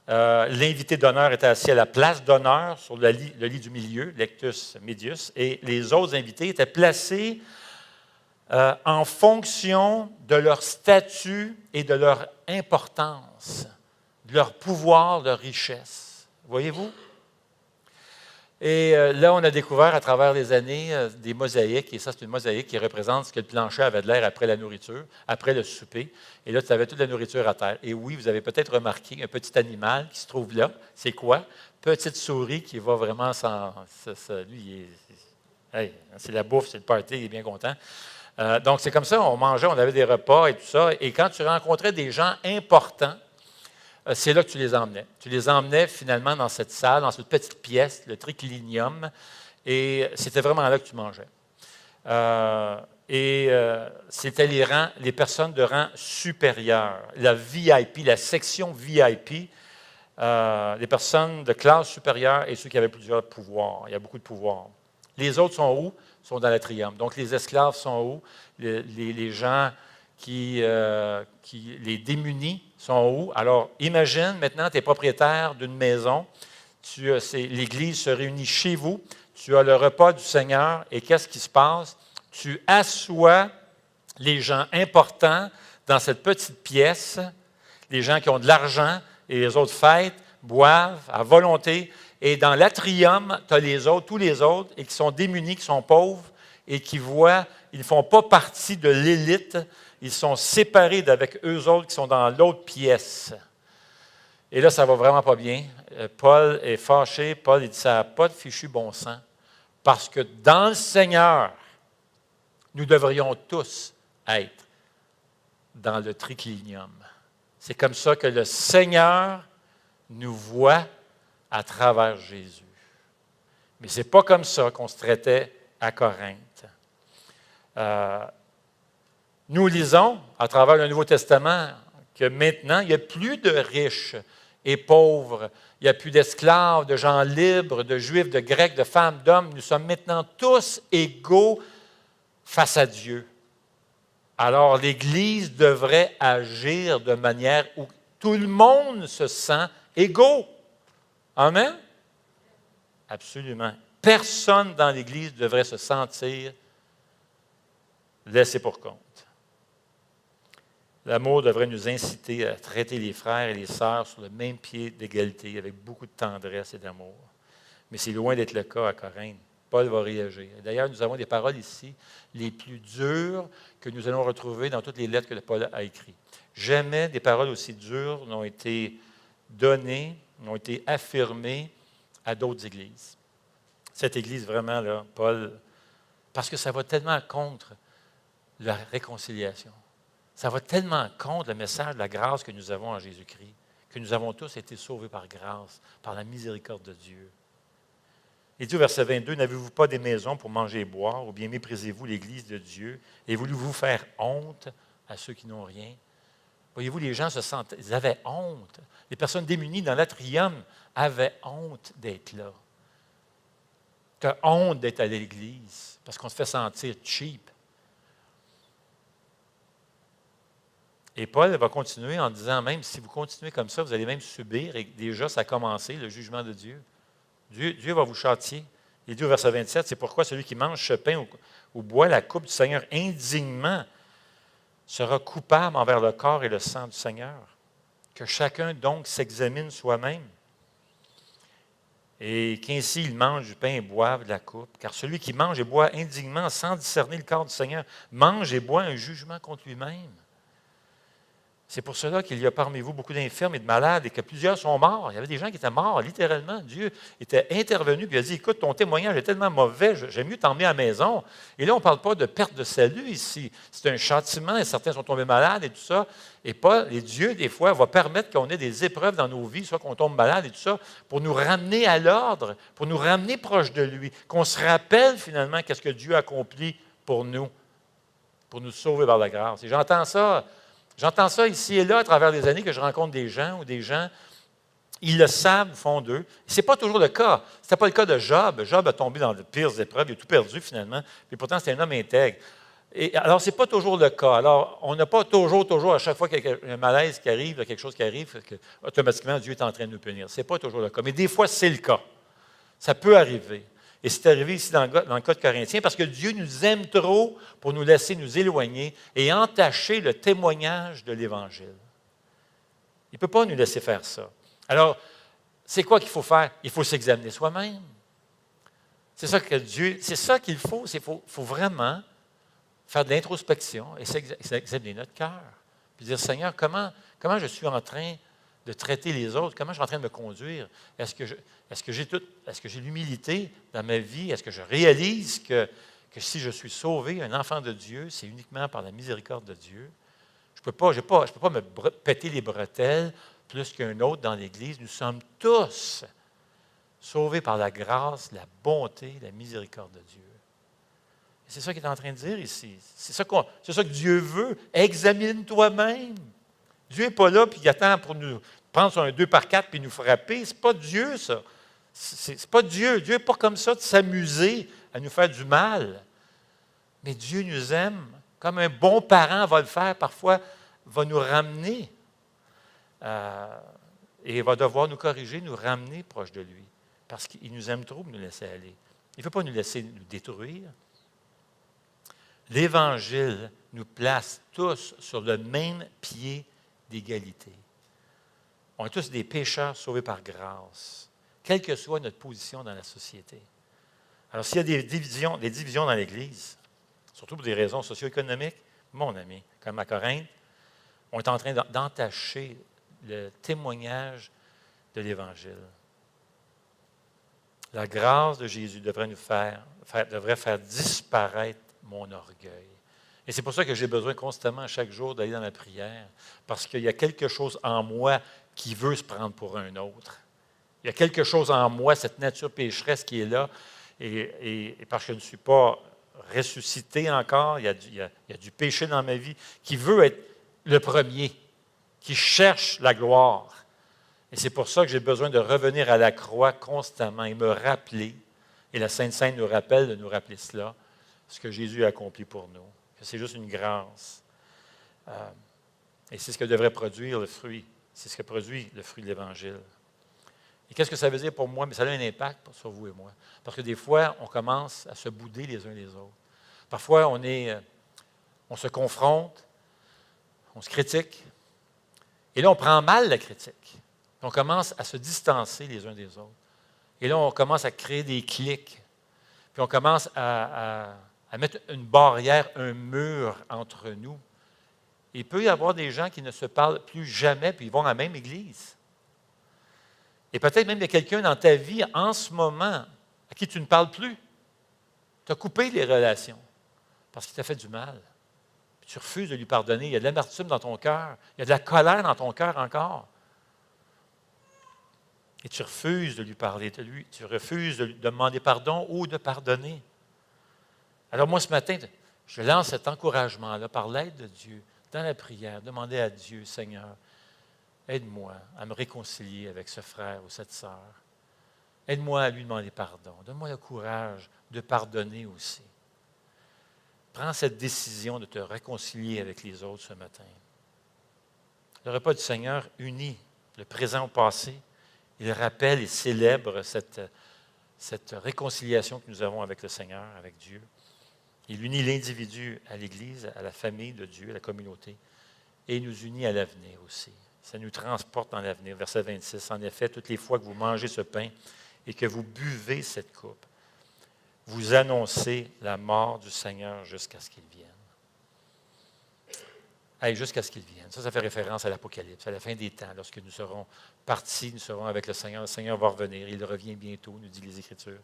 L'invité d'honneur était assis à la place d'honneur sur le lit du milieu, lectus medius, et les autres invités étaient placés en fonction de leur statut et de leur importance, de leur pouvoir, de leur richesse. Voyez-vous? Et là, on a découvert à travers les années des mosaïques, et ça, c'est une mosaïque qui représente ce que le plancher avait de l'air après la nourriture, après le souper. Et là, tu avais toute la nourriture à terre. Et oui, vous avez peut-être remarqué un petit animal qui se trouve là. C'est quoi? Petite souris qui va vraiment sans. Lui, c'est la bouffe, c'est le party, il est bien content. Donc, c'est comme ça, on mangeait, on avait des repas et tout ça. Et quand tu rencontrais des gens importants, c'est là que tu les emmenais. Tu les emmenais finalement dans cette salle, dans cette petite pièce, le triclinium, et c'était vraiment là que tu mangeais. C'était les personnes de rang supérieur, la VIP, la section VIP, les personnes de classe supérieure et ceux qui avaient plusieurs pouvoirs. Il y a beaucoup de pouvoirs. Les autres sont où? Ils sont dans l'atrium. Donc, les esclaves sont où? Les gens les démunis sont où? Alors, imagine maintenant, tu es propriétaire d'une maison, l'Église se réunit chez vous, tu as le repas du Seigneur, et qu'est-ce qui se passe? Tu assois les gens importants dans cette petite pièce, les gens qui ont de l'argent, et les autres fêtent, boivent à volonté, et dans l'atrium, tu as les autres, tous les autres, et qui sont démunis, qui sont pauvres, et qui voient, ils ne font pas partie de l'élite, ils sont séparés d'avec eux autres qui sont dans l'autre pièce. Et là, ça ne va vraiment pas bien. Paul est fâché. Paul, il dit, ça n'a pas de fichu bon sens. Parce que dans le Seigneur, nous devrions tous être dans le triclinium. C'est comme ça que le Seigneur nous voit à travers Jésus. Mais ce n'est pas comme ça qu'on se traitait à Corinthe. Nous lisons à travers le Nouveau Testament que maintenant, il n'y a plus de riches et pauvres, il n'y a plus d'esclaves, de gens libres, de juifs, de grecs, de femmes, d'hommes. Nous sommes maintenant tous égaux face à Dieu. Alors, l'Église devrait agir de manière où tout le monde se sent égaux. Amen? Absolument. Personne dans l'Église devrait se sentir laissé pour compte. L'amour devrait nous inciter à traiter les frères et les sœurs sur le même pied d'égalité, avec beaucoup de tendresse et d'amour. Mais c'est loin d'être le cas à Corinthe. Paul va réagir. D'ailleurs, nous avons des paroles ici, les plus dures que nous allons retrouver dans toutes les lettres que Paul a écrites. Jamais des paroles aussi dures n'ont été données, n'ont été affirmées à d'autres églises. Cette église, vraiment, là, Paul, parce que ça va tellement contre la réconciliation. Ça va tellement contre le message de la grâce que nous avons en Jésus-Christ, que nous avons tous été sauvés par grâce, par la miséricorde de Dieu. Il dit au verset 22, « N'avez-vous pas des maisons pour manger et boire, ou bien méprisez-vous l'Église de Dieu, et voulez-vous faire honte à ceux qui n'ont rien? » Voyez-vous, les gens se sentaient, ils avaient honte. Les personnes démunies dans l'atrium avaient honte d'être là. Tu as honte d'être à l'Église, parce qu'on se fait sentir cheap. Et Paul va continuer en disant, même si vous continuez comme ça, vous allez même subir, et déjà ça a commencé, le jugement de Dieu. Dieu va vous châtier. Il dit au verset 27, c'est pourquoi celui qui mange ce pain ou boit la coupe du Seigneur indignement sera coupable envers le corps et le sang du Seigneur. Que chacun donc s'examine soi-même. Et qu'ainsi il mange du pain et boive de la coupe. Car celui qui mange et boit indignement sans discerner le corps du Seigneur mange et boit un jugement contre lui-même. C'est pour cela qu'il y a parmi vous beaucoup d'infirmes et de malades et que plusieurs sont morts. Il y avait des gens qui étaient morts, littéralement. Dieu était intervenu et a dit, écoute, ton témoignage est tellement mauvais, j'aime mieux t'emmener à la maison. Et là, on ne parle pas de perte de salut ici. C'est un châtiment et certains sont tombés malades et tout ça. Et Dieu, des fois, va permettre qu'on ait des épreuves dans nos vies, soit qu'on tombe malade et tout ça, pour nous ramener à l'ordre, pour nous ramener proche de lui, qu'on se rappelle finalement qu'est-ce que Dieu a accompli pour nous sauver par la grâce. Et J'entends ça ici et là à travers les années que je rencontre des gens ou des gens, ils le savent au fond d'eux. Ce n'est pas toujours le cas. Ce n'était pas le cas de Job. Job a tombé dans de pires épreuves, il a tout perdu finalement, puis pourtant c'était un homme intègre. Et alors, ce n'est pas toujours le cas. Alors, on n'a pas toujours, à chaque fois qu'il y a un malaise qui arrive, quelque chose qui arrive, que, automatiquement, Dieu est en train de nous punir. Ce n'est pas toujours le cas. Mais des fois, c'est le cas. Ça peut arriver. Et c'est arrivé ici dans le cas de Corinthiens, parce que Dieu nous aime trop pour nous laisser nous éloigner et entacher le témoignage de l'Évangile. Il ne peut pas nous laisser faire ça. Alors, c'est quoi qu'il faut faire? Il faut s'examiner soi-même. C'est ça qu'il faut. Il faut vraiment faire de l'introspection et s'examiner notre cœur. Puis dire, Seigneur, comment je suis en train de traiter les autres? Comment je suis en train de me conduire? Est-ce que j'ai l'humilité dans ma vie? Est-ce que je réalise que si je suis sauvé, un enfant de Dieu, c'est uniquement par la miséricorde de Dieu? Je ne peux pas me péter les bretelles plus qu'un autre dans l'Église. Nous sommes tous sauvés par la grâce, la bonté, la miséricorde de Dieu. Et c'est ça qu'il est en train de dire ici. C'est ça que Dieu veut. Examine toi-même. Dieu n'est pas là puis il attend pour nous prendre sur un 2x4 puis nous frapper. Ce n'est pas Dieu, ça. C'est pas Dieu. Dieu n'est pas comme ça de s'amuser à nous faire du mal. Mais Dieu nous aime comme un bon parent va le faire parfois, va nous ramener et va devoir nous corriger, nous ramener proche de lui. Parce qu'il nous aime trop pour nous laisser aller. Il ne veut pas nous laisser nous détruire. L'Évangile nous place tous sur le même pied d'égalité. On est tous des pécheurs sauvés par grâce, quelle que soit notre position dans la société. Alors, s'il y a des divisions dans l'Église, surtout pour des raisons socio-économiques, mon ami, comme à Corinthe, on est en train d'entacher le témoignage de l'Évangile. La grâce de Jésus devrait faire disparaître mon orgueil. Et c'est pour ça que j'ai besoin constamment, chaque jour, d'aller dans la prière, parce qu'il y a quelque chose en moi qui veut se prendre pour un autre. Il y a quelque chose en moi, cette nature pécheresse qui est là, et parce que je ne suis pas ressuscité encore, il y a du péché dans ma vie, qui veut être le premier, qui cherche la gloire. Et c'est pour ça que j'ai besoin de revenir à la croix constamment et me rappeler, et la Sainte Seine nous rappelle de nous rappeler cela, ce que Jésus a accompli pour nous, que c'est juste une grâce. Et c'est ce que devrait produire le fruit. C'est ce que produit le fruit de l'Évangile. Et qu'est-ce que ça veut dire pour moi? Mais ça a un impact sur vous et moi. Parce que des fois, on commence à se bouder les uns les autres. Parfois, on se confronte, on se critique. Et là, on prend mal la critique. On commence à se distancer les uns des autres. Et là, on commence à créer des clics. Puis on commence à mettre une barrière, un mur entre nous. Il peut y avoir des gens qui ne se parlent plus jamais, puis ils vont à la même église. Et peut-être même il y a quelqu'un dans ta vie en ce moment à qui tu ne parles plus. Tu as coupé les relations parce qu'il t'a fait du mal. Puis tu refuses de lui pardonner. Il y a de l'amertume dans ton cœur. Il y a de la colère dans ton cœur encore. Et tu refuses de lui parler de lui. Tu refuses de lui demander pardon ou de pardonner. Alors moi, ce matin, je lance cet encouragement-là par l'aide de Dieu, dans la prière. Demandez à Dieu, Seigneur, aide-moi à me réconcilier avec ce frère ou cette sœur. Aide-moi à lui demander pardon. Donne-moi le courage de pardonner aussi. Prends cette décision de te réconcilier avec les autres ce matin. Le repas du Seigneur unit le présent au passé. Il rappelle et célèbre cette réconciliation que nous avons avec le Seigneur, avec Dieu. Il unit l'individu à l'Église, à la famille de Dieu, à la communauté, et il nous unit à l'avenir aussi. Ça nous transporte dans l'avenir. Verset 26. En effet, toutes les fois que vous mangez ce pain et que vous buvez cette coupe, vous annoncez la mort du Seigneur jusqu'à ce qu'il vienne. Hey, jusqu'à ce qu'il vienne. Ça fait référence à l'Apocalypse, à la fin des temps, lorsque nous serons partis, nous serons avec le Seigneur. Le Seigneur va revenir. Il revient bientôt, nous dit les Écritures.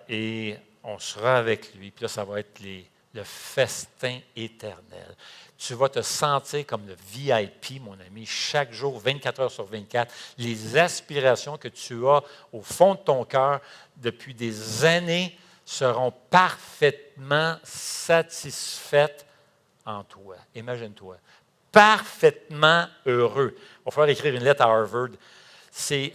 Et on sera avec lui. Puis là, ça va être le festin éternel. Tu vas te sentir comme le VIP, mon ami, chaque jour, 24 heures sur 24. Les aspirations que tu as au fond de ton cœur depuis des années seront parfaitement satisfaites en toi. Imagine-toi. Parfaitement heureux. Il va falloir écrire une lettre à Harvard. C'est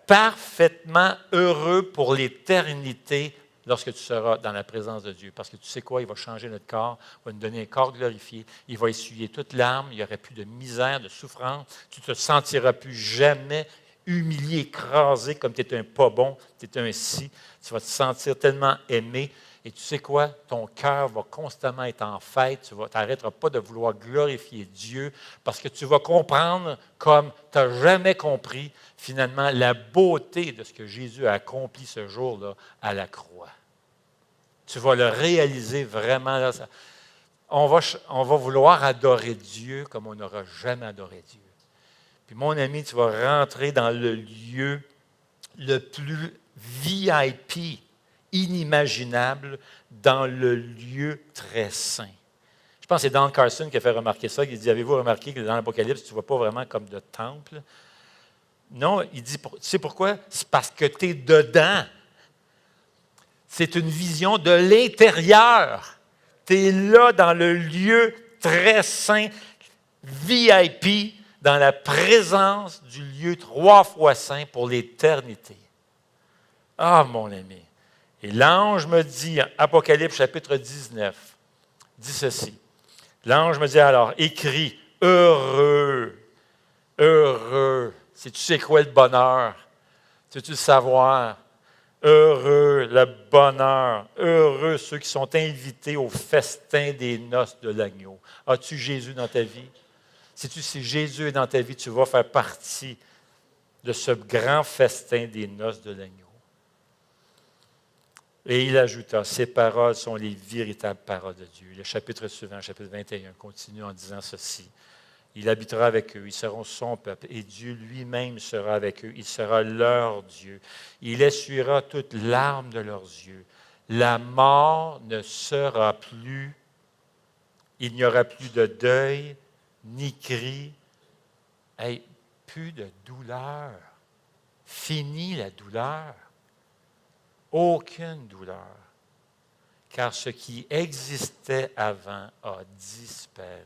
parfaitement heureux pour l'éternité, lorsque tu seras dans la présence de Dieu. Parce que tu sais quoi? Il va changer notre corps, il va nous donner un corps glorifié, il va essuyer toute larme, il n'y aurait plus de misère, de souffrance, tu ne te sentiras plus jamais humilié, écrasé comme tu es un pas bon, tu es un si. Tu vas te sentir tellement aimé. Et tu sais quoi? Ton cœur va constamment être en fête. Tu n'arrêteras pas de vouloir glorifier Dieu parce que tu vas comprendre comme tu n'as jamais compris finalement la beauté de ce que Jésus a accompli ce jour-là à la croix. Tu vas le réaliser vraiment. Là, on va vouloir adorer Dieu comme on n'aura jamais adoré Dieu. Puis mon ami, tu vas rentrer dans le lieu le plus VIP, inimaginable, dans le lieu très saint. Je pense que c'est Dan Carson qui a fait remarquer ça. Il dit, avez-vous remarqué que dans l'Apocalypse, tu ne vois pas vraiment comme de temple? Non, il dit, tu sais pourquoi? C'est parce que tu es dedans. C'est une vision de l'intérieur. Tu es là dans le lieu très saint, VIP, dans la présence du lieu 3 fois saint pour l'éternité. Ah, mon ami. Et l'ange me dit, Apocalypse chapitre 19, dit ceci. L'ange me dit alors, écris, heureux, heureux. Si tu sais quoi le bonheur, tu veux-tu le savoir? Heureux le bonheur, heureux ceux qui sont invités au festin des noces de l'agneau. As-tu Jésus dans ta vie? Si Jésus est dans ta vie, tu vas faire partie de ce grand festin des noces de l'agneau. Et il ajouta, ces paroles sont les véritables paroles de Dieu. Le chapitre suivant, chapitre 21, continue en disant ceci. Il habitera avec eux, ils seront son peuple, et Dieu lui-même sera avec eux, il sera leur Dieu. Il essuiera toute larme de leurs yeux. La mort ne sera plus, il n'y aura plus de deuil, ni cri, plus de douleur. Fini la douleur. Aucune douleur. Car ce qui existait avant a disparu.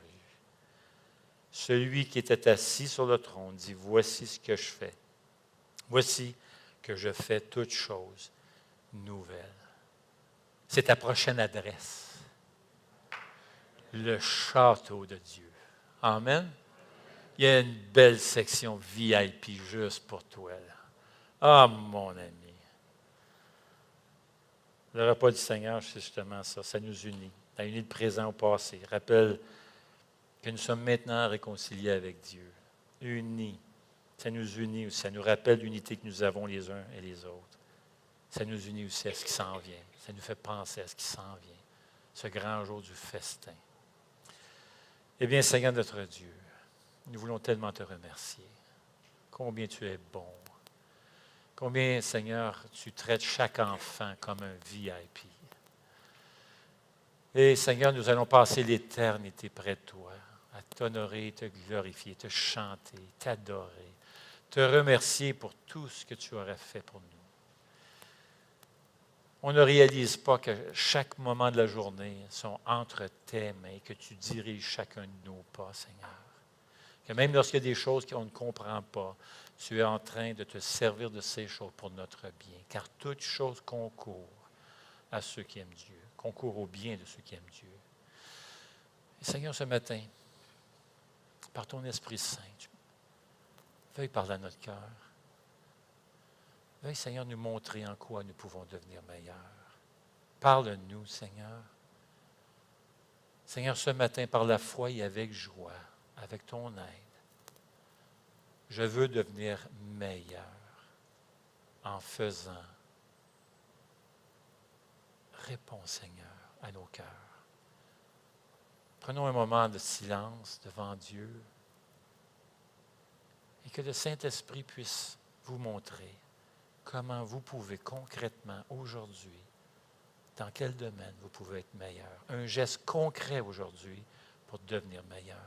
Celui qui était assis sur le trône dit, voici ce que je fais. Voici que je fais toutes choses nouvelles. C'est ta prochaine adresse. Le château de Dieu. Amen. Il y a une belle section VIP juste pour toi. Là. Ah, mon ami. Le repas du Seigneur, c'est justement ça. Ça nous unit. Ça unit le présent au passé. Rappelle que nous sommes maintenant réconciliés avec Dieu. Unis. Ça nous unit aussi. Ça nous rappelle l'unité que nous avons les uns et les autres. Ça nous unit aussi à ce qui s'en vient. Ça nous fait penser à ce qui s'en vient. Ce grand jour du festin. Eh bien, Seigneur notre Dieu, nous voulons tellement te remercier. Combien tu es bon. Combien, Seigneur, tu traites chaque enfant comme un VIP. Et, Seigneur, nous allons passer l'éternité près de toi, à t'honorer, te glorifier, te chanter, t'adorer, te remercier pour tout ce que tu aurais fait pour nous. On ne réalise pas que chaque moment de la journée sont entre tes mains, que tu diriges chacun de nos pas, Seigneur. Que même lorsqu'il y a des choses qu'on ne comprend pas, tu es en train de te servir de ces choses pour notre bien. Car toute chose concourt à ceux qui aiment Dieu, concourt au bien de ceux qui aiment Dieu. Et Seigneur, ce matin, par ton Esprit Saint, veuille parler à notre cœur. Veuille, Seigneur, nous montrer en quoi nous pouvons devenir meilleurs. Parle-nous, Seigneur. Seigneur, ce matin, par la foi et avec joie, avec ton aide, je veux devenir meilleur en faisant. Réponds, Seigneur, à nos cœurs. Prenons un moment de silence devant Dieu et que le Saint-Esprit puisse vous montrer comment vous pouvez concrètement aujourd'hui, dans quel domaine vous pouvez être meilleur. Un geste concret aujourd'hui pour devenir meilleur.